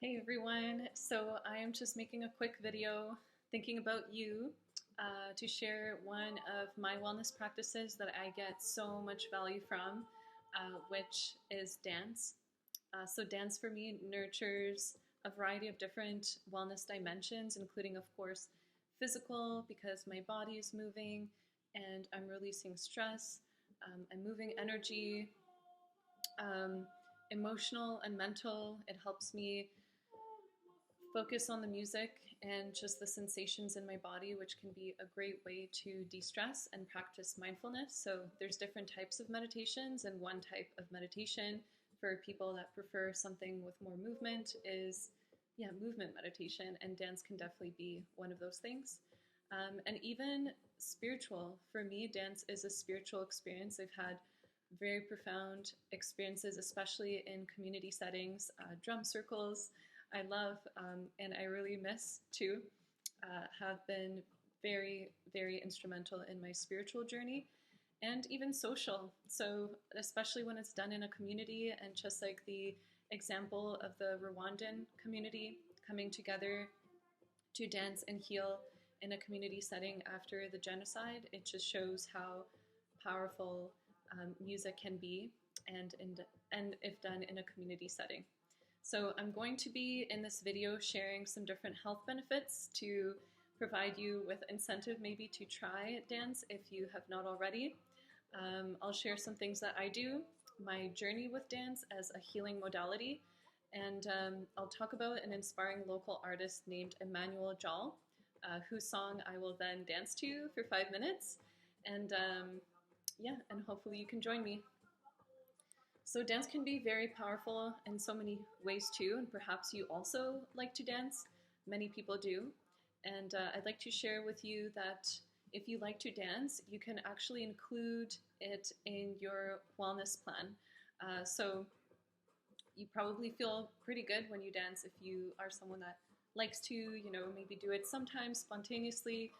Hey everyone, so I am just making a quick video thinking about you to share one of my wellness practices that I get so much value from, which is dance. So dance for me nurtures a variety of different wellness dimensions, including of course physical, because my body is moving and I'm releasing stress, I'm moving energy, emotional and mental. It helps me focus on the music and just the sensations in my body, which can be a great way to de-stress and practice mindfulness. So there's different types of meditations, and one type of meditation for people that prefer something with more movement is movement meditation, and dance can definitely be one of those things. And even spiritual. For me, dance is a spiritual experience. I've had very profound experiences, especially in community settings, drum circles, I love and I really miss too, have been very, very instrumental in my spiritual journey and even social. So especially when it's done in a community, and just like the example of the Rwandan community coming together to dance and heal in a community setting after the genocide, it just shows how powerful music can be, and if done in a community setting. So I'm going to be in this video sharing some different health benefits to provide you with incentive maybe to try dance if you have not already. I'll share some things that I do, my journey with dance as a healing modality, and I'll talk about an inspiring local artist named Emmanuel Jal, whose song I will then dance to for 5 minutes, and and hopefully you can join me. So dance can be very powerful in so many ways too, and perhaps you also like to dance. Many people do. And I'd like to share with you that if you like to dance, you can actually include it in your wellness plan. So you probably feel pretty good when you dance if you are someone that likes to, maybe do it sometimes spontaneously,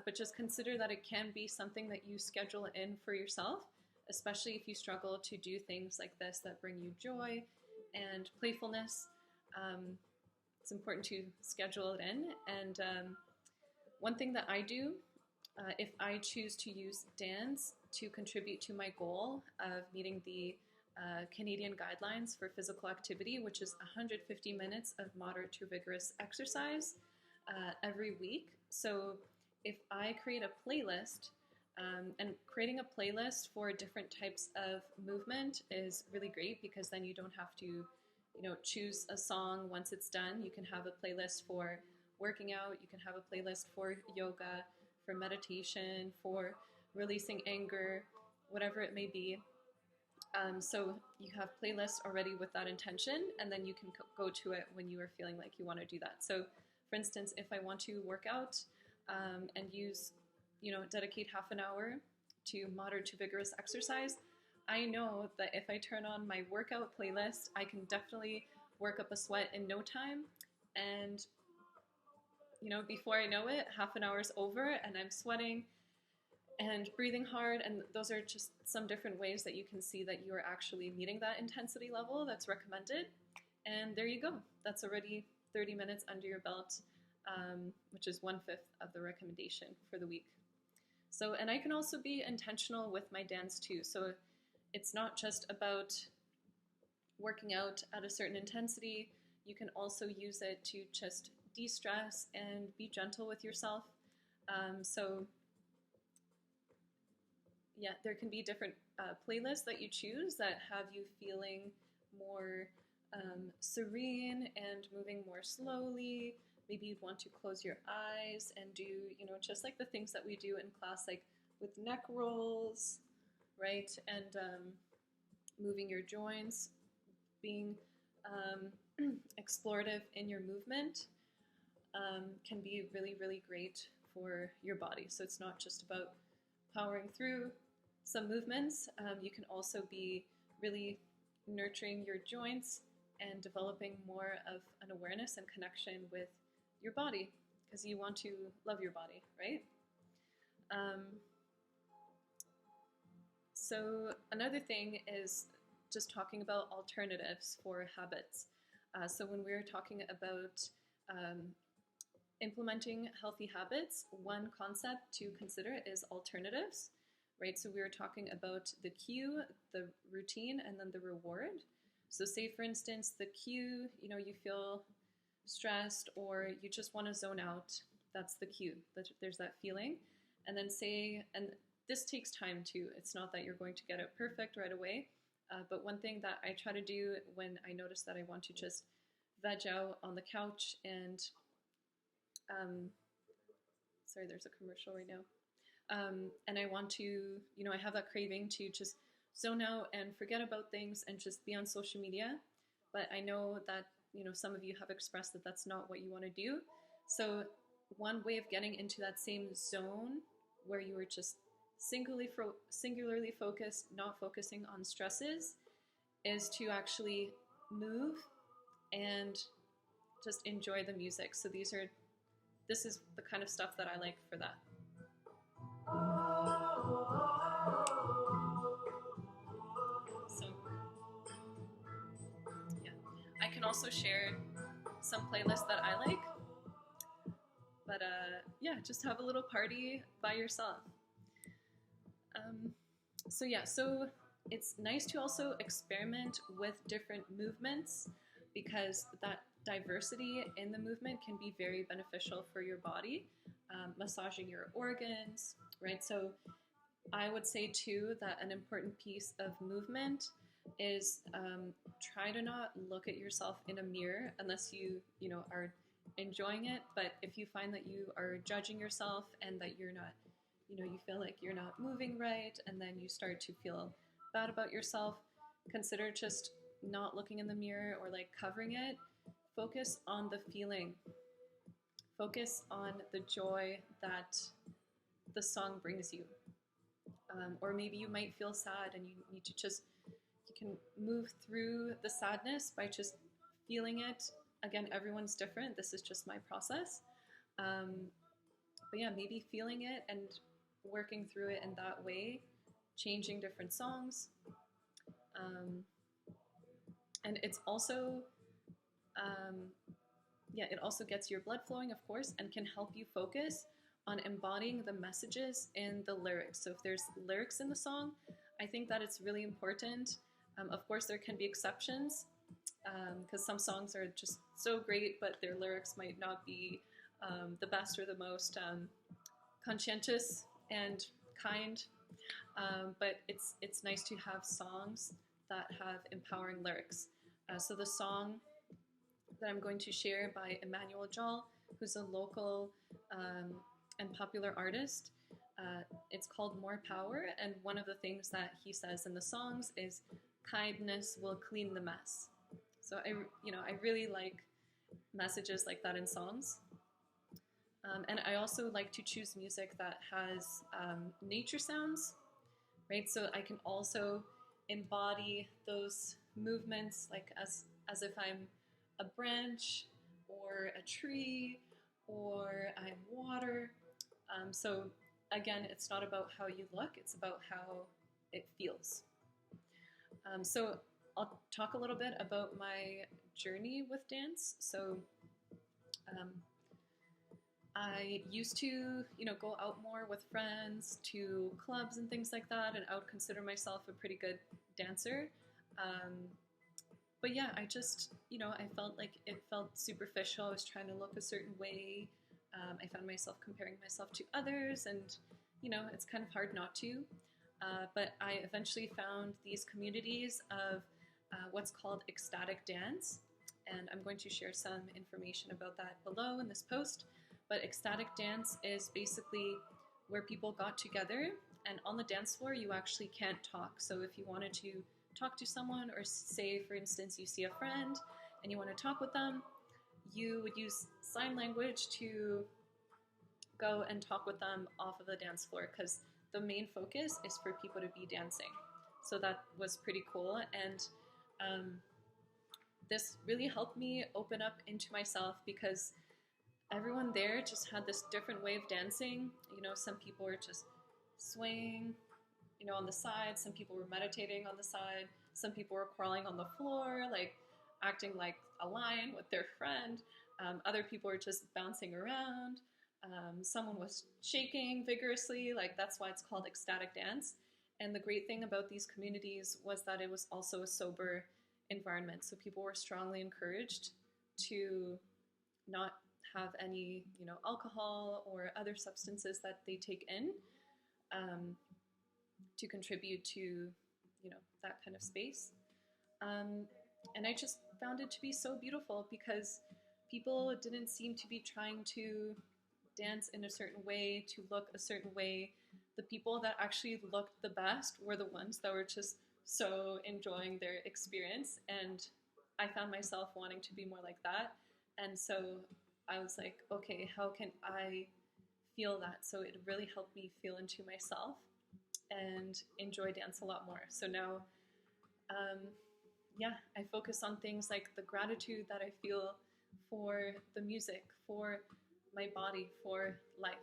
but just consider that it can be something that you schedule in for yourself, especially if you struggle to do things like this that bring you joy and playfulness. It's important to schedule it in. And one thing that I do, if I choose to use dance to contribute to my goal of meeting the Canadian guidelines for physical activity, which is 150 minutes of moderate to vigorous exercise every week. So if I create a playlist, and creating a playlist for different types of movement is really great, because then you don't have to, choose a song once it's done. You can have a playlist for working out, you can have a playlist for yoga, for meditation, for releasing anger, whatever it may be. So you have playlists already with that intention, and then you can go to it when you are feeling like you want to do that. So for instance, if I want to work out and use dedicate half an hour to moderate to vigorous exercise, I know that if I turn on my workout playlist, I can definitely work up a sweat in no time. And, before I know it, half an hour's over and I'm sweating and breathing hard. And those are just some different ways that you can see that you are actually meeting that intensity level that's recommended. And there you go. That's already 30 minutes under your belt, which is 1/5 of the recommendation for the week. So, and I can also be intentional with my dance too. So it's not just about working out at a certain intensity. You can also use it to just de-stress and be gentle with yourself. There can be different playlists that you choose that have you feeling more serene and moving more slowly. Maybe you'd want to close your eyes and do, just like the things that we do in class, like with neck rolls, right? And moving your joints, being explorative in your movement can be really, really great for your body. So it's not just about powering through some movements. You can also be really nurturing your joints and developing more of an awareness and connection with your body, because you want to love your body, right? So another thing is just talking about alternatives for habits. So when we're talking about um, implementing healthy habits, one concept to consider is alternatives, right? So we were talking about the cue, the routine, and then the reward. So say for instance, the cue, you feel stressed or you just want to zone out. That's the cue. There's that feeling. And then and this takes time too. It's not that you're going to get it perfect right away. But one thing that I try to do when I notice that I want to just veg out on the couch and, sorry, there's a commercial right now. And I want to, I have that craving to just zone out and forget about things and just be on social media. But I know that, some of you have expressed that that's not what you want to do. So one way of getting into that same zone where you were just singularly focused, not focusing on stresses, is to actually move and just enjoy the music. So this is the kind of stuff that I like for that. So yeah, I can also share some playlists that I like, but yeah, just have a little party by yourself. So it's nice to also experiment with different movements because that diversity in the movement can be very beneficial for your body, massaging your organs, right? So I would say too that an important piece of movement is try to not look at yourself in a mirror unless you are enjoying it. But if you find that you are judging yourself and that you're not, you feel like you're not moving right, and then you start to feel bad about yourself, consider just not looking in the mirror or like covering it. Focus on the feeling. Focus on the joy that the song brings you. Or maybe you might feel sad and you need to you can move through the sadness by just feeling it. Again, everyone's different. This is just my process. But yeah, maybe feeling it and working through it in that way, changing different songs. And it's also, it also gets your blood flowing, of course, and can help you focus on embodying the messages in the lyrics. So if there's lyrics in the song, I think that it's really important. Of course, there can be exceptions because some songs are just so great, but their lyrics might not be the best or the most conscientious and kind. But it's nice to have songs that have empowering lyrics. So the song that I'm going to share by Emmanuel Jal, who's a local and popular artist. It's called More Power, and one of the things that he says in the songs is kindness will clean the mess. So I really like messages like that in songs. And I also like to choose music that has nature sounds, right? So I can also embody those movements like as if I'm a branch or a tree or I'm water. So again, it's not about how you look, it's about how it feels. So I'll talk a little bit about my journey with dance. So I used to, go out more with friends to clubs and things like that, and I would consider myself a pretty good dancer. But yeah, I just, I felt like it felt superficial. I was trying to look a certain way. I found myself comparing myself to others, and, it's kind of hard not to. But I eventually found these communities of what's called ecstatic dance, and I'm going to share some information about that below in this post. But ecstatic dance is basically where people got together, and on the dance floor you actually can't talk. So if you wanted to talk to someone, or say for instance you see a friend and you want to talk with them, you would use sign language to go and talk with them off of the dance floor, because the main focus is for people to be dancing. So that was pretty cool, and this really helped me open up into myself, because everyone there just had this different way of dancing. Some people were just swaying, on the side. Some people were meditating on the side. Some people were crawling on the floor, like acting like a lion with their friend. Other people were just bouncing around. Someone was shaking vigorously, like that's why it's called ecstatic dance. And the great thing about these communities was that it was also a sober environment. So people were strongly encouraged to not have any, alcohol or other substances that they take in um, to contribute to, that kind of space. And I just found it to be so beautiful because people didn't seem to be trying to dance in a certain way, to look a certain way. The people that actually looked the best were the ones that were just so enjoying their experience. And I found myself wanting to be more like that. And so I was like, okay, how can I feel that? So it really helped me feel into myself and enjoy dance a lot more. So now, I focus on things like the gratitude that I feel for the music, for my body, for life.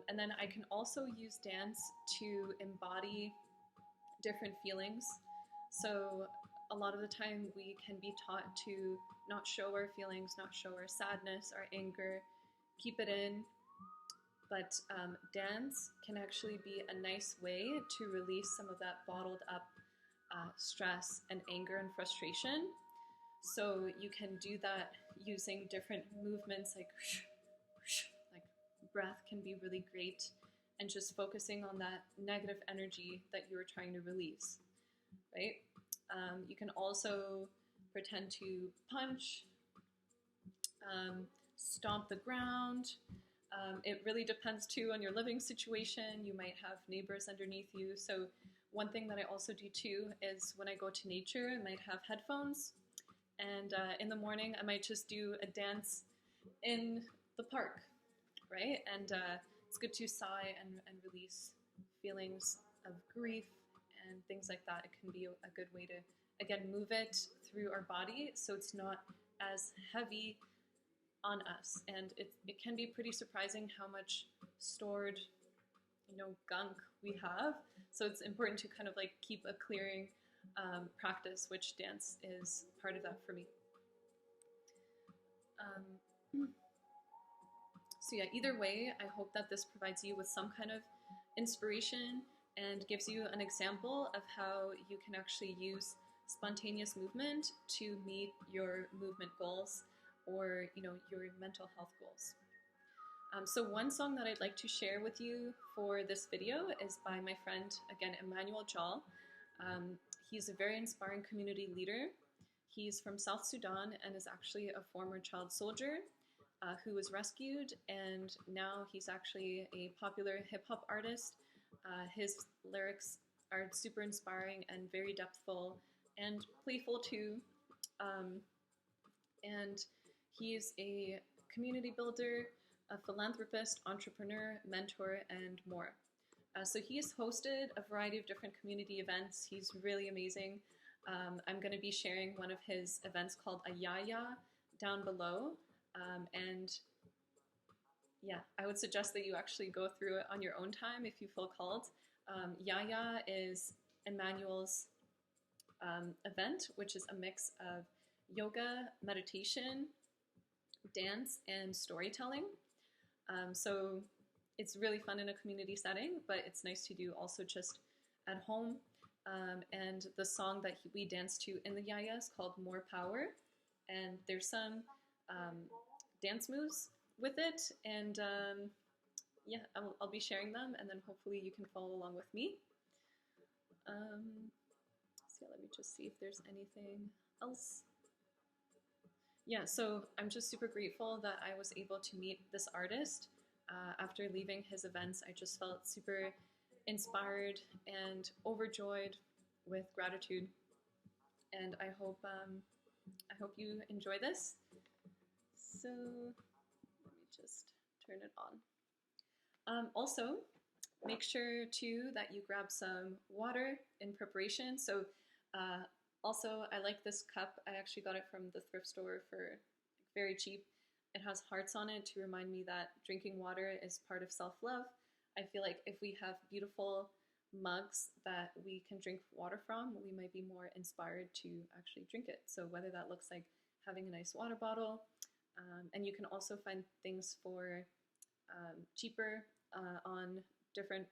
And then I can also use dance to embody different feelings. So a lot of the time we can be taught to not show our feelings, not show our sadness, our anger, keep it in. But dance can actually be a nice way to release some of that bottled up stress and anger and frustration. So you can do that using different movements like breath can be really great, and just focusing on that negative energy that you were trying to release, right? You can also pretend to punch, stomp the ground. It really depends too on your living situation. You might have neighbors underneath you. So one thing that I also do too is when I go to nature, I might have headphones, and in the morning I might just do a dance in the park, right? And it's good to sigh and release feelings of grief and things like that. It can be a good way to, again, move it through our body so it's not as heavy on us. And it can be pretty surprising how much stored, gunk we have. So it's important to kind of like keep a clearing practice, which dance is part of that for me. So yeah, either way, I hope that this provides you with some kind of inspiration and gives you an example of how you can actually use spontaneous movement to meet your movement goals or your mental health goals. So one song that I'd like to share with you for this video is by my friend, again, Emmanuel Jal. He's a very inspiring community leader. He's from South Sudan and is actually a former child soldier who was rescued, and now he's actually a popular hip-hop artist. His lyrics are super inspiring and very depthful and playful too. And he's a community builder, a philanthropist, entrepreneur, mentor, and more. So he has hosted a variety of different community events. He's really amazing. I'm going to be sharing one of his events called a Yaya down below. And yeah, I would suggest that you actually go through it on your own time if you feel called. Yaya is Emmanuel's event, which is a mix of yoga, meditation, dance, and storytelling. So it's really fun in a community setting, but it's nice to do also just at home. And the song that we dance to in the Yaya is called More Power. And there's some dance moves with it. And yeah, I'll be sharing them, and then hopefully you can follow along with me. So let me just see if there's anything else. Yeah, so I'm just super grateful that I was able to meet this artist. After leaving his events, I just felt super inspired and overjoyed with gratitude. And I hope you enjoy this. So let me just turn it on. Also, make sure too that you grab some water in preparation. So also, I like this cup. I actually got it from the thrift store for very cheap. It has hearts on it to remind me that drinking water is part of self-love. I feel like if we have beautiful mugs that we can drink water from, we might be more inspired to actually drink it. So whether that looks like having a nice water bottle, and you can also find things for cheaper on different,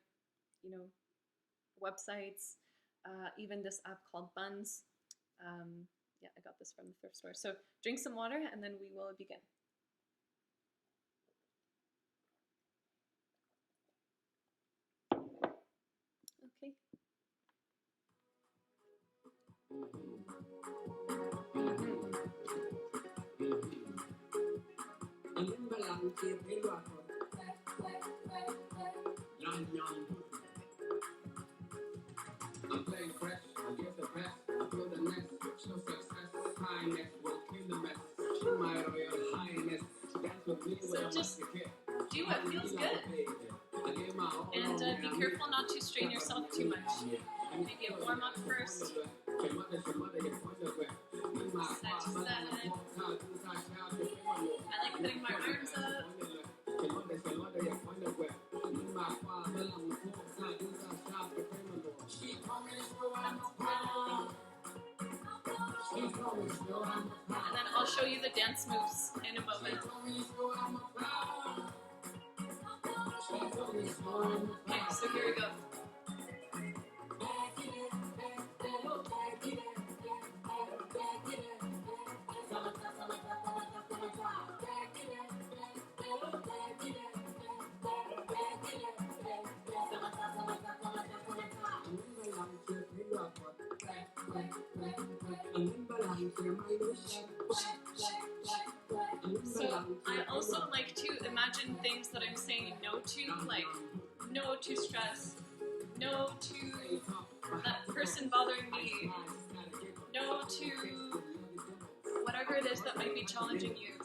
websites. Even this app called Buns. Yeah, I got this from the thrift store. So drink some water, and then we will begin. Okay. I'm playing fresh, I give the best, I blow the nest, show success, highness, will clean the mess, to my royal highness, dance with me when I'm just do what feels good. And be careful not to strain yourself too much. Maybe a warm up first. Side to side. I like putting my arms up. And then I'll show you the dance moves in a moment. Okay, so here we go. So I also like to imagine things that I'm saying no to, like no to stress, no to that person bothering me, no to whatever it is that might be challenging you.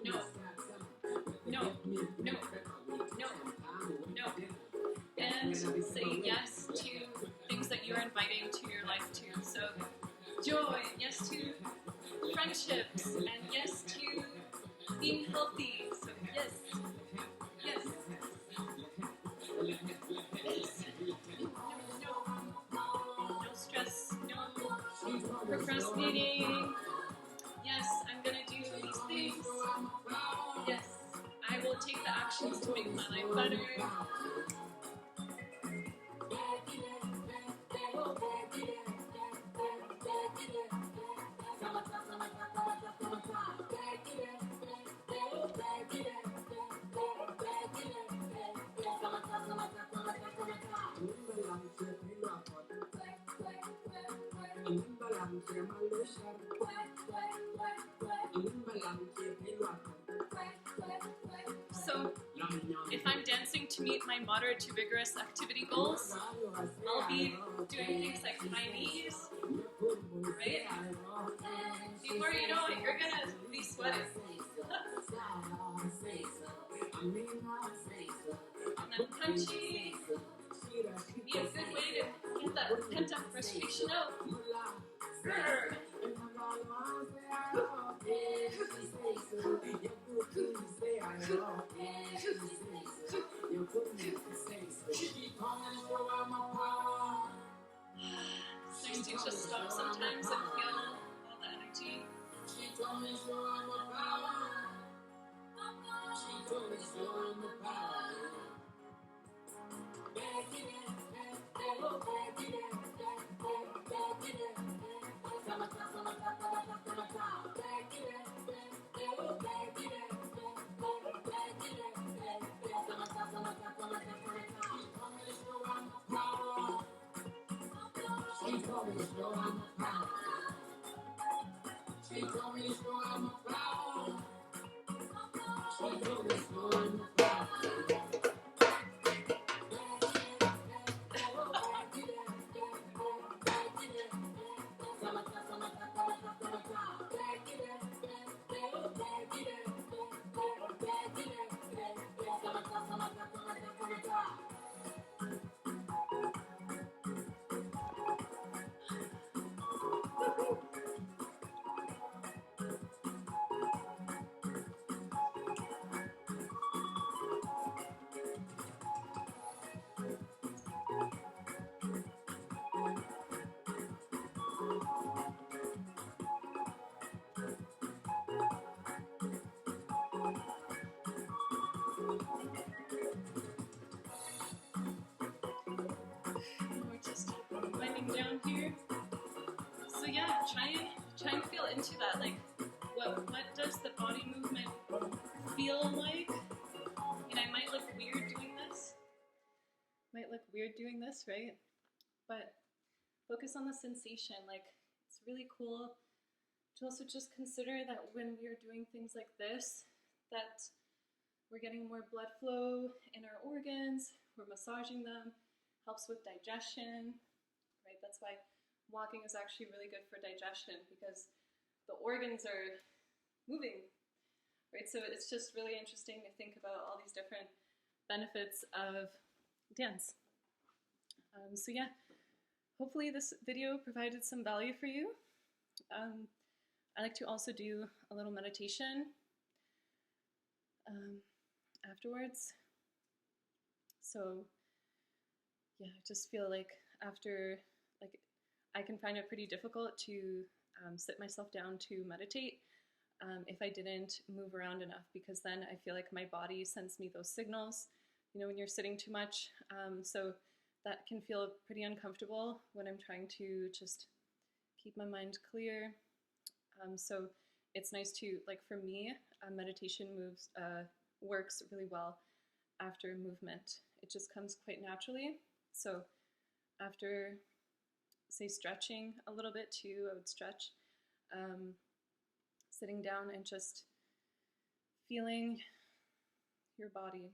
No, no, no, no, no. And say yes to things that you're inviting to your life too. So joy, yes to friendships, and yes to being healthy. So yes, yes, yes. No stress, no procrastinating. Yes, I'm gonna do these things. Yes, I will take the actions to make my life better. So, if I'm dancing to meet my moderate to vigorous activity goals, I'll be doing things like high knees, right? Before you know it, you're gonna be sweating. And then punchy. Be a good way to get that pent up frustration out. Grr. It's nice to just stop sometimes and feel all the energy. She told me to show I'm a power. walking down here. So yeah, try and feel into that. Like, what does the body movement feel like? And I might look weird doing this. Right? But focus on the sensation. Like, it's really cool to also just consider that when we are doing things like this, that we're getting more blood flow in our organs, we're massaging them, helps with digestion, right? That's why walking is actually really good for digestion, because the organs are moving, right? So it's just really interesting to think about all these different benefits of dance. So yeah, hopefully this video provided some value for you. I like to also do a little meditation afterwards. So yeah, I just feel like after, like, I can find it pretty difficult to sit myself down to meditate if I didn't move around enough, because then I feel like my body sends me those signals, you know, when you're sitting too much. So that can feel pretty uncomfortable when I'm trying to just keep my mind clear. So it's nice to, like, for me, meditation works really well after movement. It just comes quite naturally. So after, say, stretching a little bit too, I would stretch, sitting down and just feeling your body,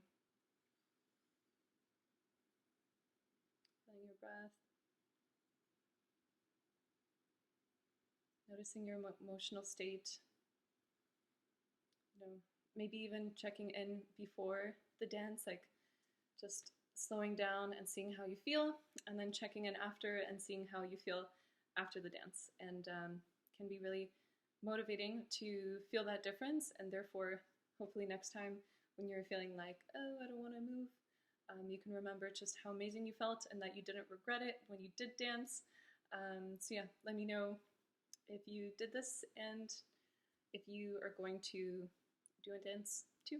feeling your breath, noticing your emotional state, you know, maybe even checking in before the dance, like just slowing down and seeing how you feel, and then checking in after and seeing how you feel after the dance. And can be really motivating to feel that difference, and therefore hopefully next time when you're feeling like, oh, I don't want to move, you can remember just how amazing you felt and that you didn't regret it when you did dance. So yeah, let me know if you did this and if you are going to do a dance too.